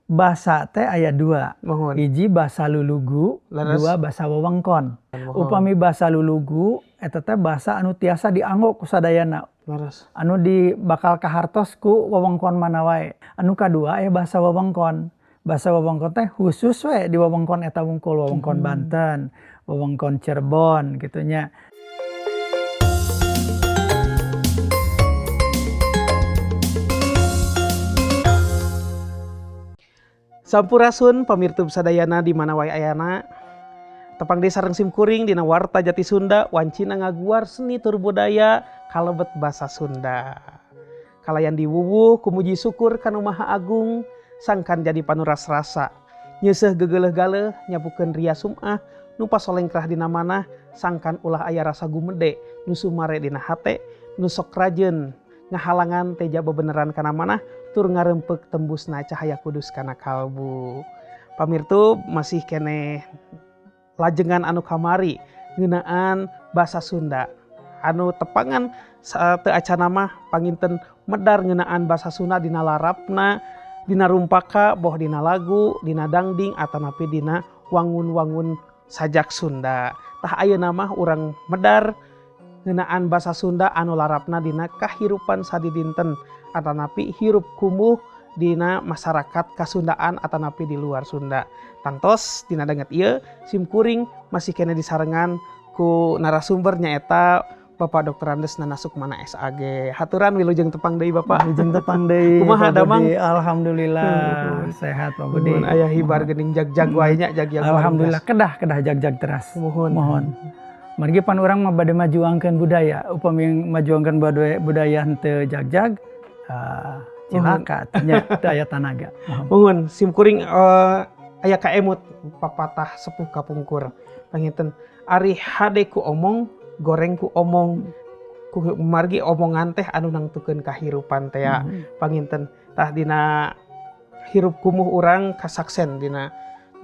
basa teh aya dua. Mohon. Hiji basa lulugu, Leres. dua basa wewengkon. Mohon. Upami basa lulugu eta teh basa anu tiasa dianggo ku sadayana. Leres. Anu di bakal kahartos ku wewengkon mana wae. Anu kadua aya basa wewengkon. Basa wewengkon teh khusus we di wewengkon eta wungkul, wewengkon Banten, wewengkon Cirebon gitu nya. Sampurasun pamirtub sadayana di mana wae ayana. Tepang desa sareng simkuring dina warta Jati Sunda wancina ngaguar seni tur budaya kalebet basa Sunda. Kalayan diwuwuh kumuji syukur kanu Maha Agung sangkan jadi panuras rasa. Nyeuseuh gegeuleuh-galeuh nyapukeun ria sum'ah nu pasolengkrah dina manah sangkan ulah aya rasa gumede nu sumare dina hate nu sok rajeun ngahalangan teja bebeneran kana manah tur ngarempek tembusna cahaya kudus kana kalbu. Pamirtub masih keneh lajengan anu kamari ngeunaan basa Sunda. Anu tepangan teu acana mah panginten medar ngeunaan basa Sunda dina larapna, dina rumpaka, boh dina lagu, dina dangding atanapi dina wangun-wangun sajak Sunda. Tah ayeuna mah urang medar ngeunaan basa Sunda anu larapna dina kahirupan sadidinten atanapi hirup kumuh dina masyarakat kasundaan atanapi di luar Sunda. Tangtos dina danget ieu simkuring masih kena disarengan ku narasumber nyaeta Bapak Dr. Andes Nana Sukmana SAG. Haturan wilujeng tepang deui Bapak. Wilujeng tepang deui. Kumaha damang? Alhamdulillah sehat Pak Budi. Mohon aya hibar geuning jag-jag wae nya jag-jag. Alhamdulillah kedah jag-jag teras. Mohon. Margi pan urang mah bade majuangkeun budaya. Upami majuangkeun budaya henteu jag-jag cilaka nya teu aya tanaga. Mohon simkuring aya kaemut papatah sepuh kapungkur. Panginten ari hade ku omong goreng ku omong ku margi omongan teh anu nangtukeun kahirupan teh panginten tah dina hirup kumuh urang kasaksen dina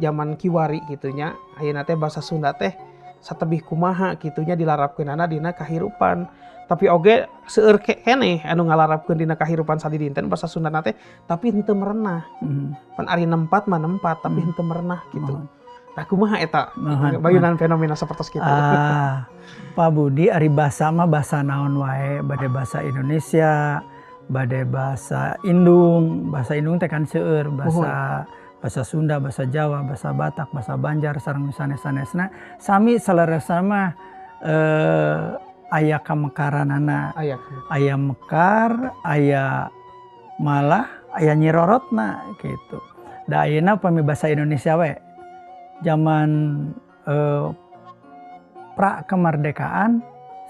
zaman kiwari kitu nya ayeuna teh basa Sunda teh satebih kumaha kitu nya dilarapkeunana dina kahirupan tapi oge seueur keneh anu ngalarapkeun dina kahirupan sadidinten basa Sunda teh tapi henteu merenah pan ari nempat mah nempat tapi henteu merenah gitu. Nah kumaha eta bayunan fenomena sapertos kitu. Pak Budi ari basa mah basa naon wae, bade basa Indonesia, bade basa Indung teh kan seueur basa Sunda, basa Jawa, basa Batak, basa Banjar sareng sanes-sanesna sami saleresna mah aya kamekaranana. Aya mekar, aya malah aya nyirorotna gitu. Da ayeuna upami basa Indonesia we zaman pra kemerdekaan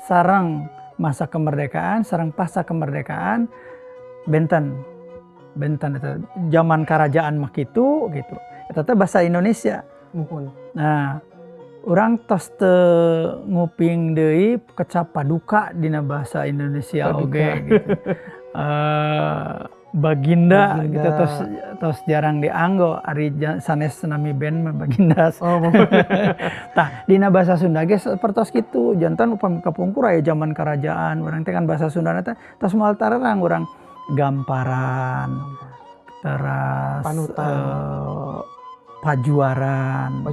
sareng masa kemerdekaan sareng pasca kemerdekaan benten eta zaman kerajaan mah kitu gitu eta teh basa Indonesia. Nah urang tos teu nguping deui kecap paduka dina basa Indonesia oge gitu. Baginda gitu tos jarang dianggo ari sanes nami band mah Baginda. Tah dina basa Sunda ge sapertos kitu janten upami kapungkur aya zaman kerajaan urang teh kan basa Sunda teh tos moal tarerang urang gamparan teras pajuaran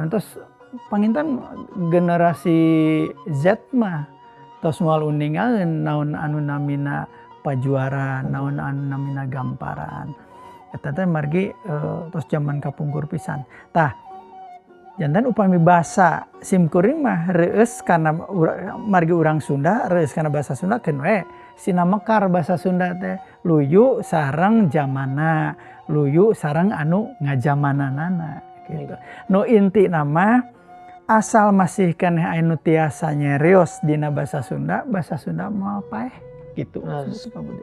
terus panginten generasi Z mah tos moal uningaeun naon anu namina pajuaran, naon anu namina gamparan. Eta teh margi tos zaman kapungkur pisan. Tah janten upami basa simkuring mah reueus kana margi urang Sunda, reueus kana basa Sunda keun we sina mekar basa Sunda teh luyu sareng jamana, luyu sareng anu ngajamananana gitu. Nu inti nama asal masih keneh anu tiasa nyerios dina basa Sunda moal paeh gitu. Pak Budi.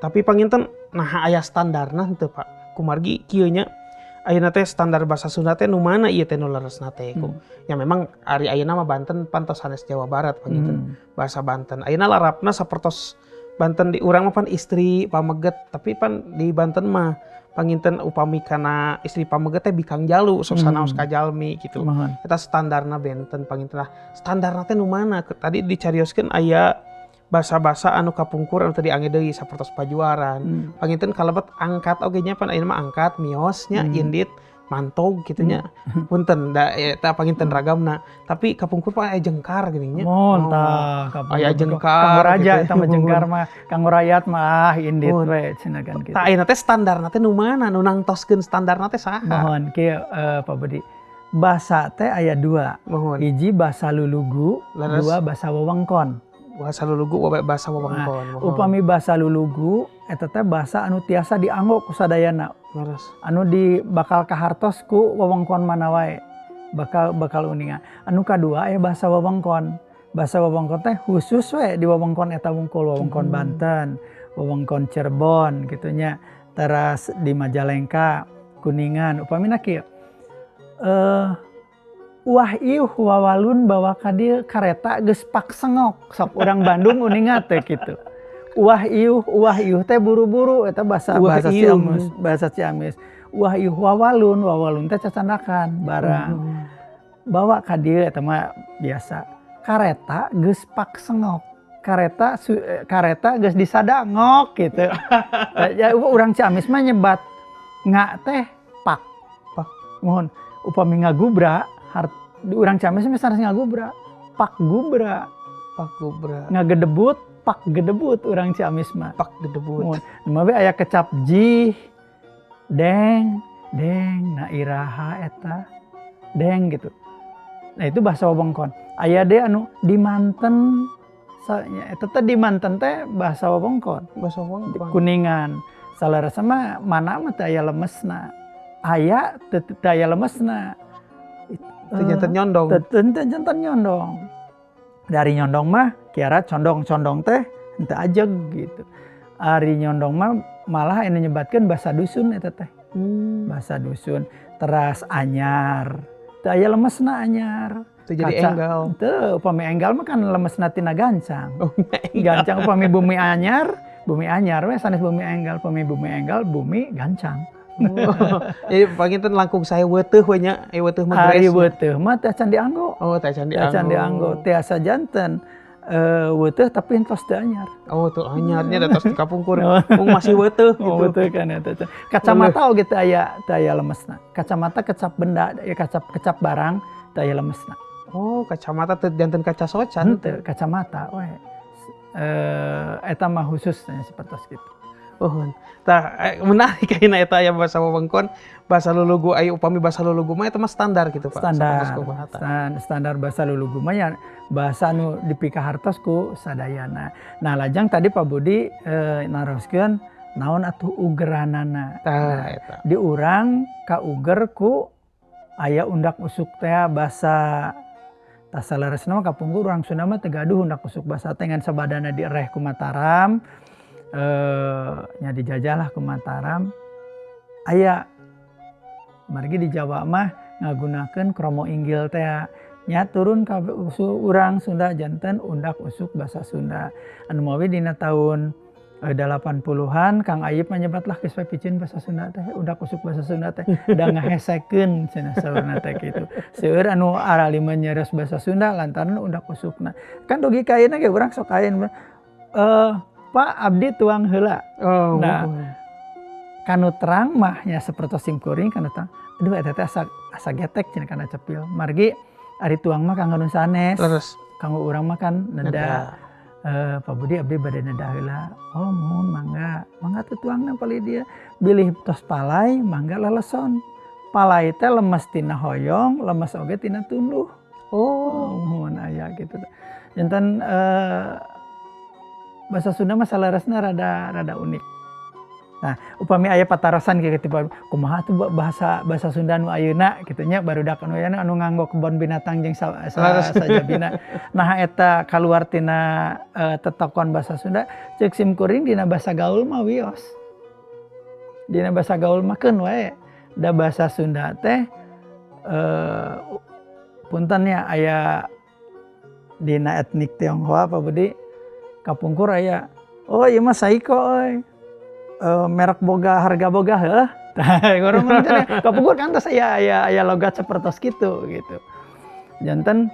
Tapi panginten nah aya standarna henteu Pak. Kumargi kieu nya ayeuna teh standar basa Sunda teh nu mana ieu teh nu leresna teh ku. Ya memang ari ayeuna mah Banten pantos sanes Jawa Barat panginten bahasa Banten. Ayeuna larapna sapertos Banten di urang mah pan istri pameget tapi pan di Banten mah panginten upami kana istri pameget teh bikang jalu sok sanaos ka jalmi gitu. Eta standarna benten panginten lah. Standarna teh nu mana? Tadi dicarioskeun aya basa-basa anu kapungkur anu tadi angge deui sapertos pajuaran. Panginten kalebet angkat oge nya pan ayeuna mah angkat miosnya indit mantog gitu nya. Punten da eta panginten ragamna. Tapi kapungkur pa aya jengkar geuning nya. Montah kapungkur. Aya jengkar. Kanggo raja gitu. eta mah jengkar mah kanggo rakyat mah indit we cenah kan gitu. Tah ayeuna teh standarna teh nu mana nu nangtoskeun standarna teh saha? Mohon kieu Pak Budi. Basa teh aya 2. Mohon. Hiji basa lulugu, Leres. 2 basa wewengkon. Basa lulugu basa wewengkon. Nah, upami basa lulugu eta teh basa anu tiasa dianggo ku sadayana. Leres. Anu bakal kahartos ku wewengkon mana wae. Bakal uningan. Anu kadua aya basa wewengkon. Basa wewengkon teh khusus we di wewengkon eta wungkul, wewengkon Banten, wewengkon Cirebon gitu nya. Teras di Majalengka, Kuningan, upamina kieu. Wah ieuh wawalun bawa ka dieu kareta geus paksengok sok urang Bandung uningan teh kitu. Wah ieuh teh buru-buru eta bahasa Ciamis. Wah ieuh wawalun teh cacandakan barang. Bawa ka dieu eta mah biasa. Kareta geus paksengok. Kareta geus disadangok gitu. Ya urang Ciamis mah nyebat nga teh pak. Mohon upami ngagubra urang Ciamis mah sanes ngagubra. Pak gubra. Ngagedebut pak gedebut urang Ciamis mah. Pak gedebut. Mah we aya kecap jih. Deng na iraha eta. Deng gitu. Nah itu bahasa wewengkon. Aya deh anu di Manten eta teh di Manten teh bahasa wewengkon. Bahasa wewengkon. Kuningan. Salarasa mah mana mah teh aya lemesna. Aya teu aya lemesna. Teu janten nyondong. Teu janten nyondong. Dari nyondong mah kiara condong teh henteu ajeg gitu. Ari nyondong mah malah anu nyebatkeun bahasa dusun eta teh. Bahasa dusun. Teras anyar. Teu aya lemesna anyar. Teu jadi enggal. Teu, upami enggal mah kan lemesna tina gancang. Oh, gancang upami bumi anyar we sanes bumi enggal, upami bumi enggal bumi gancang. Jadi panginten langkung saya weuteuh we nya, weuteuh mah Ari weuteuh mah teh can dianggo. Oh, teh can dianggo. Tiasa janten weuteuh tapi entos teu anyar. Oh, teu anyarnya da tos kapungkur. Mung masih weuteuh gitu. Oh, weuteuh kan eta. Kacamata oge teu aya lemesna. Kacamata kecap benda, kecap barang teu aya lemesna. Oh, kacamata teu janten kaca socan. Henteu, kacamata we. Eta mah khususnya seperti itu. Oh, tah menarik ayeuna eta aya bahasa wewengkon, bahasa lulugu aya upami bahasa lulugu mah eta mah standar gitu Pak. Standar bahasa lulugu mah ya bahasa nu dipikahartos ku sadayana. Nah, lajang tadi Pak Budi naroskeun naon atuh ugeranana. Tah eta. Di urang ka uger ku aya undak usuk teh bahasa tah salaresna mah kapungkur urang Sunda mah teu gaduh undak usuk basa teh ngan sabadana diereh ku Mataram. Nya dijajah lah ke Mataram. Aya margi di Jawa mah ngagunakeun kromo inggil teh nya turun ka urang Sunda janten undak usuk basa Sunda. Anu mawi dina tahun 80-an Kang Ayip menyebat lah geus picieun basa Sunda teh undak usuk basa Sunda teh da ngahesekeun cenah saurna teh kitu. Seueur anu arali menyeres basa Sunda lantaran undak usukna. Kan dugi kaina ge urang sok kain Pak abdi tuang heula. Oh. Nah, kanu terang mah nya sapertos simkuring kanu terang. Aduh eta teh asa getek cenah kana cepil. Margi ari tuang mah kanggo nu sanes. Terus Kanggo urang mah kan neda. Pak Budi abdi bade neda heula. Oh mun mangga teh tuangna palih dia. Bilih tos palai mangga leleson. Palai teh lemes tina hoyong, lemes oge tina tunduh. Oh mun aya gitu. Janten bahasa Sunda mah salaresna rada unik. Nah, upami aya patarosan kieu tiba kumaha tuh bahasa Sunda nu ayeuna kitu nya barudak anu ayeuna anu nganggo kebon binatang jeung sajabina. Nah eta kaluar tina tetokon bahasa Sunda ceuk simkuring dina bahasa gaul mah wios. Dina bahasa gaul mah keun wae. Da bahasa Sunda teh punten nya aya dina etnik Tionghoa Pak Budi kapungkur aya oh ieu mah saiko euy. Merek boga harga boga heuh. Tah urang mah cenah kapungkur kan tos aya logat sapertos kitu gitu. Janten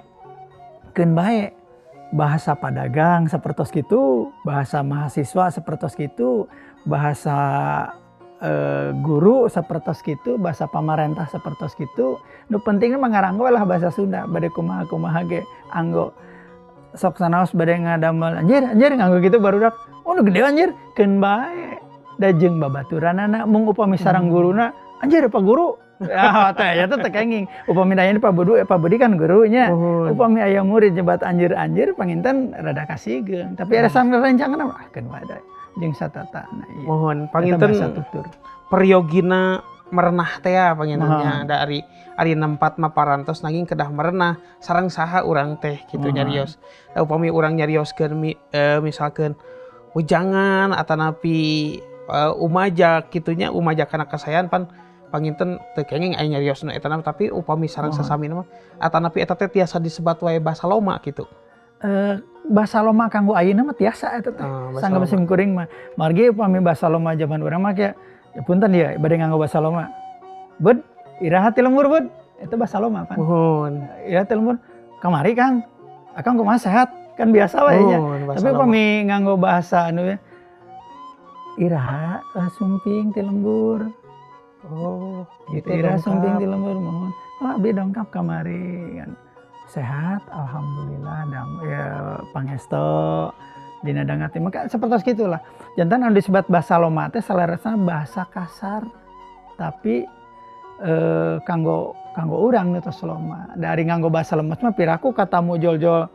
keun bae bahasa padagang sapertos kitu, bahasa mahasiswa sapertos kitu, bahasa guru sapertos kitu, bahasa pamarentah sapertos kitu. Nu pentingna mangaranggo lah bahasa Sunda bade kumaha-kumaha ge anggo sok sanaos bade ngadamel anjir nganggo kitu barudak. Oh nu gede anjir keun bae. Da jeung babaturanana mung upami sareng guruna anjir Pak Guru. Ya teh eta teh kenging. Upami dayana Pak Budi kan gurunya. Upami aya murid nyebat anjir panginten rada kasigeung. Tapi ada sambil rencangan ah keun bae da jeung satatana ieu. Mohon panginten periogina merenah teh pangintennya dari ari nempat mah parantos nanging kedah merenah sareng saha urang teh kitu nyarios. Upami urang nyarioskeun misalkeun ujangan atanapi umaja kitunya umaja kana kasayan panginten teu kenging aya nyariosna eta tapi upami sareng sasamina mah atanapi eta teh tiasa disebat wae basa loma kitu. Basa loma kanggo ayeuna mah tiasa eta teh. Sangga musim kuring mah. Margi upami basa loma zaman urang mah ya punten ya bade nganggo basa loma. Bud, iraha ti lembur bud. Eta basa loma pan. Mohon. Iraha ti lembur. Kamari Kang. Akang kumaha sehat? Kan biasa wae nya. Tapi upami nganggo bahasa anu ya. Iraha sumping ti lembur. Oh, gitu. Iraha sumping ti lembur mohon. Oh, abdi dongkap kamari kan. Sehat, alhamdulillah, ya pangesto dina dangati maka seperti gitulah. Jantan anu disebut basa loma teh salerasna bahasa kasar tapi kanggo urang nu tos loma. Dari nganggo basa lemes mah piraku kata mujol-jol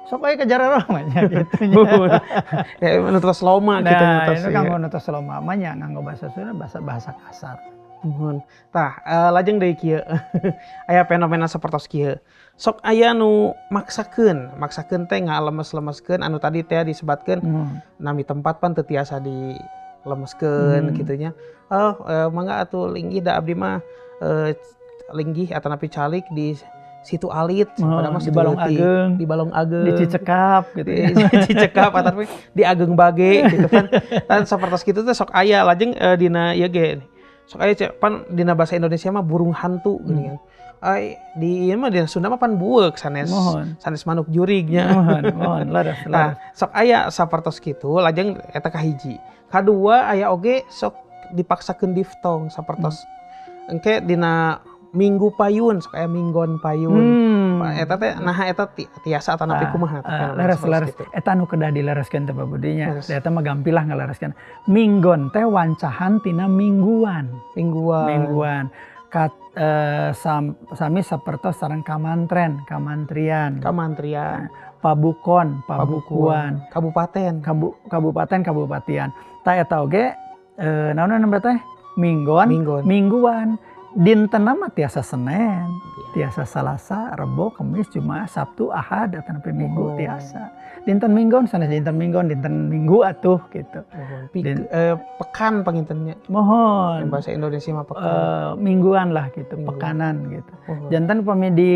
sok aya kejar loma nya kitu nya. Ya nu tos loma kitu nu tos. Nah, kanggo nu tos loma mah nya nganggo basa Sunda bahasa kasar. Mohon. Tah, lajeng deui kieu. Aya fenomena sapertos kieu. Sok aya nu maksakeun teh ngalemes-lemeskeun anu tadi teh disebatkeun nami tempat pan teu tiasa dilemeskeun kitu nya. Mangga atuh linggih da abdi mah linggih atanapi calik di situ alit padahal mah di Balong Ageng di Cicekap gitu ya. Di Cicekap ataupun di Ageng Bage gitu kan. Tan sapertos kitu teh sok aya lajeng dina ieu ge. Sok aya pan dina bahasa Indonesia mah burung hantu gini kan. Di ieu mah dina Sunda mah pan bueuk sanes manuk jurignya. Mohon laras. Nah, sok aya sapertos kitu lajeng eta kahiji. Kadua aya oge sok dipaksakeun diftong sapertos engke dina Minggu Payun sok aya Minggon Payun. Eta teh naha eta tiasa atanapi kumaha laras eta nu kedah dilaraskeun teh Pak Budinya. Eta mah gampilah ngalaraskeun. Minggon teh wancahan tina mingguan. Sami sapertos sareng kamantrian. Pabukuan, kabupatian. Ta eta oge naon namanya teh mingguan. Dintenna mah tiasa Senin, tiasa Salasa, Rebo, Kamis, Jumat, Sabtu, Ahad, atanapi Minggu tiasa. Dinten Minggon sanes dinten Minggu atuh gitu. Pekan pangintennya. Mohon. Bahasa Indonesia mah pekan. Mingguan lah gitu, pekanan gitu. Jantan upami di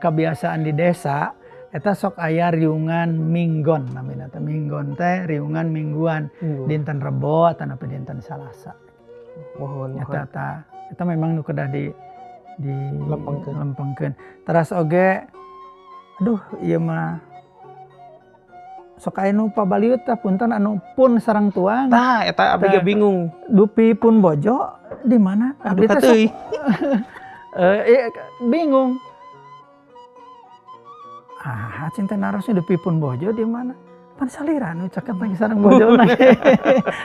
kebiasaan di desa eta sok aya riungan Minggon namina teh. Minggon teh riungan mingguan. Dinten Rebo atanapi dinten Salasa. Mohon. Eta memang nu kedah di lempengkeun. Teras oge aduh ieu mah sok aya nu pabaliut tah punten anu pun sareng tuang. Tah eta abdi ge bingung. Dupi pun bojo di mana? Abdi teh sok bingung. Cinta narosnya dupi pun bojo di mana? Pan salira nu cakep lagi sareng bojona.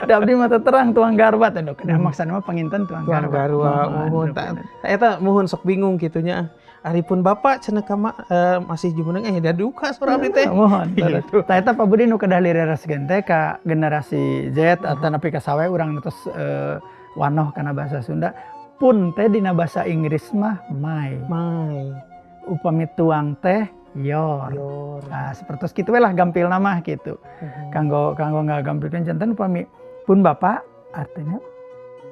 Da abdi mah terang tuang garbat anu kedah maksana mah panginten tuang garbat. Mohon eta mohon sok bingung kitunya. Aripun bapak cenah ka masih jumeneng da duka surah abdi teh. Mohon. Tah eta Pak Budi nu kedah lirereskeun teh ka generasi Z atanapi ka sawe urang tos wanoh kana bahasa Sunda. Pun teh dina bahasa Inggris mah my. Upami tuang teh yor. Nah, seperti kitu we lah gampil nama gitu. Kanggo ngagampilkeun janten upami pun bapak artinya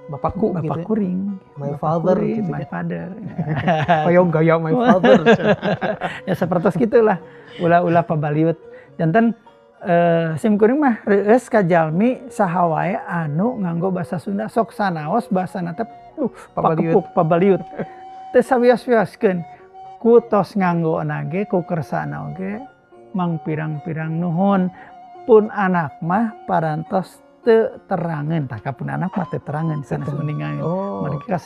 bapakku bapak gitu. Kuring. My father gitu. My father. Hoyong gaya my father. Ya seperti gitulah. Ulah pabaliut. Janten sim kuring mah reueus ka jalmi saha wae anu nganggo basa Sunda sok sanaos basana teh pabaliut. Teu sawios-wioskeun. Ku tos nganggo nage ku kersana oge mang pirang-pirang nuhun pun anak mah parantos teu terangan tah pun anak mah teu terangan sanes uningan mereka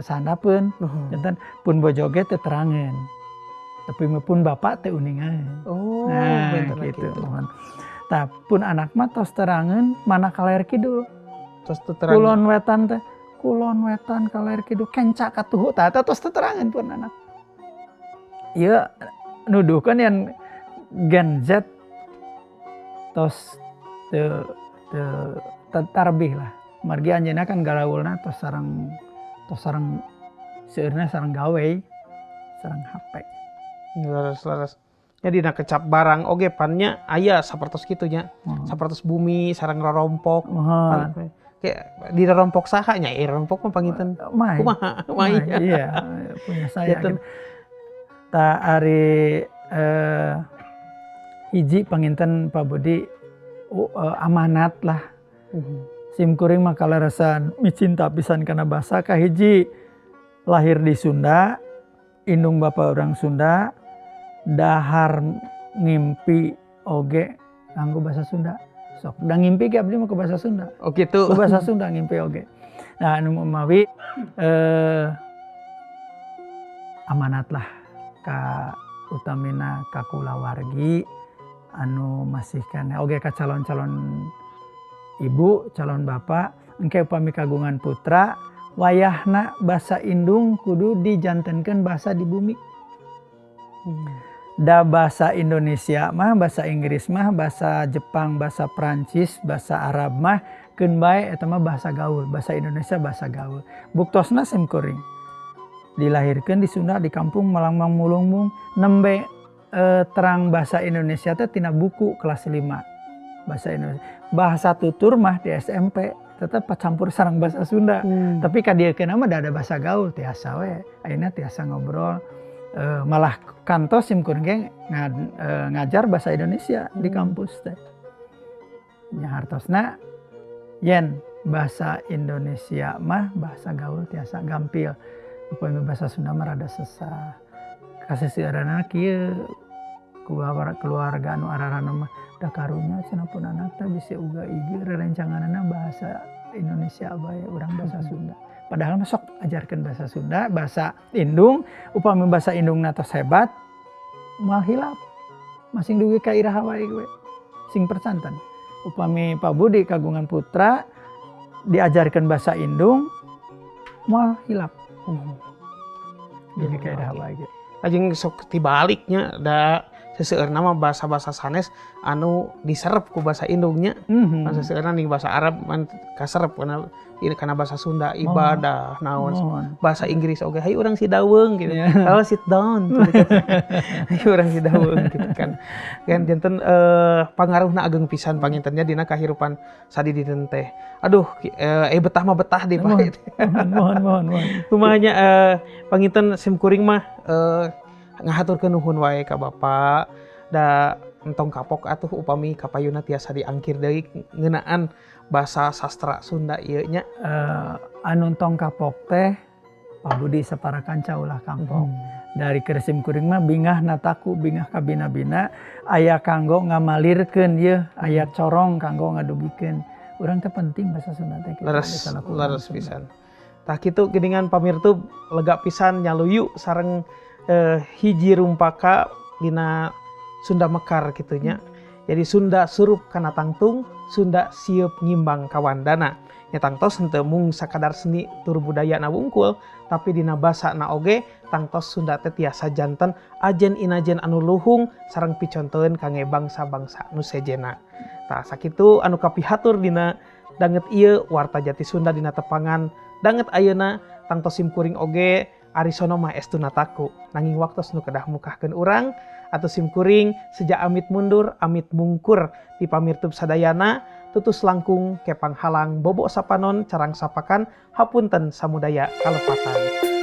sandapeun janten pun bojoge teu terangan tapi pun bapak teu uningan nah gitu mohon tah pun anak mah tos terangan mana kalair kidul tos teu terangan kulon wetan kalair kidul kenca katuhu tah tos teu terangan pun anak ieu nuduhkeun yang Gen Z tos tarbih lah margi anjeunna kan garaulna tos sareng seueurna sareng gawe sareng HP laras nya dina kecap barang oge pannya aya sapertos kitu nya sapertos bumi sareng rorompok kayak di rorompok saha nya rorompok mah panginten kumaha iya punya saya gitu. Ta ari hiji panginten Pak Budi amanat lah simkuring mah kalarasan micinta pisan kana basa kahiji lahir di Sunda indung bapa orang Sunda dahar ngimpi oge nganggo basa Sunda sok da ngimpi ge abdi mah ke basa Sunda gitu ke basa Sunda ngimpi oge nah anu mawi amanat lah ka utamina ka kulawargi anu masihkan oge ka calon-calon ibu calon bapak engke upami kagungan putra wayahna basa indung kudu dijantenkeun basa di bumi da basa Indonesia mah basa Inggris mah basa Jepang basa Prancis basa Arab mah keun bae eta mah basa gaul basa Indonesia basa gaul buktosna simkuring dilahirkeun di Sunda di kampung Malangmang Mulungbung nembe terang bahasa Indonesia teh tina buku kelas 5 bahasa Indonesia bahasa tutur mah di SMP tetap campur sareng bahasa Sunda tapi kadiekeun mah da ada bahasa gaul tiasa we ayeuna tiasa ngobrol malah kantos simkuring ge ngajar bahasa Indonesia di kampus teh nya hartosna yen bahasa Indonesia mah bahasa gaul tiasa gampil upami bahasa Sunda mah rada sesah kasih seueurana kieu keluarga anu ararana mah da karunya cenah pun anak teh bisa uga ieu rerencanganna bahasa Indonesia bae urang bahasa Sunda padahal mah sok ajarkeun bahasa Sunda bahasa indung upami bahasa indungna tos hebat moal hilap masing dugi ka iraha wae we sing percanten upami Pak Budi kagungan putra diajarkeun bahasa indung moal hilap dugi ka iraha wae ajeng sok tibaliknya da seseueurna mah bahasa-bahasa sanes anu diserep ku bahasa indungnya bahasa seueurna ning bahasa Arab man kaserep kana bahasa Sunda ibadah naon bahasa Inggris oge hai urang si daweung gitu kalau sit down hai urang si daweung gitu kan janten pangaruhna ageng pisan pangintennya dina kahirupan sadidieun teh aduh betah mah betah di Pak mohon kumanya panginten simkuring mah ngahaturkeun nuhun wae ka Bapak da entong kapok atuh upami kapayuna tiasa diangkir deui ngeunaan bahasa sastra Sunda ieu nya anu entong kapok teh Pak Budi saparakanca ulah kampong dari keur simkuring mah bingah nataku bingah ka bina-bina aya kanggo ngamalirkeun ieu aya corong kanggo ngadugikeun urang teh penting bahasa Sunda teh laras pisan tah kitu geuningan pamirtub lega pisan nyaluyu sareng hiji rumpaka dina Sunda Mekar gitunya. Jadi Sunda surup kana tangtung, Sunda sieup ngimbang kawandana. Nya tangtos henteu mung sakadar seni tur budayana wungkul, tapi dina basana oge tangtos Sunda teh tiasa janten ajen inajen anu luhung sareng picontoeun kangge bangsa-bangsa nu sejena. Tah sakitu anu kapihatur dina danget ieu Warta Jati Sunda dina tepangan danget ayeuna tangtos simkuring oge Arisono mah estu nataku nanging waktos nu kedah mukahkeun urang atuh simkuring sejak amit mundur amit mungkur di pamirtub sadayana tutus langkung kepang halang bobo sapanon carang sapakan hapunten samudaya kalepatan.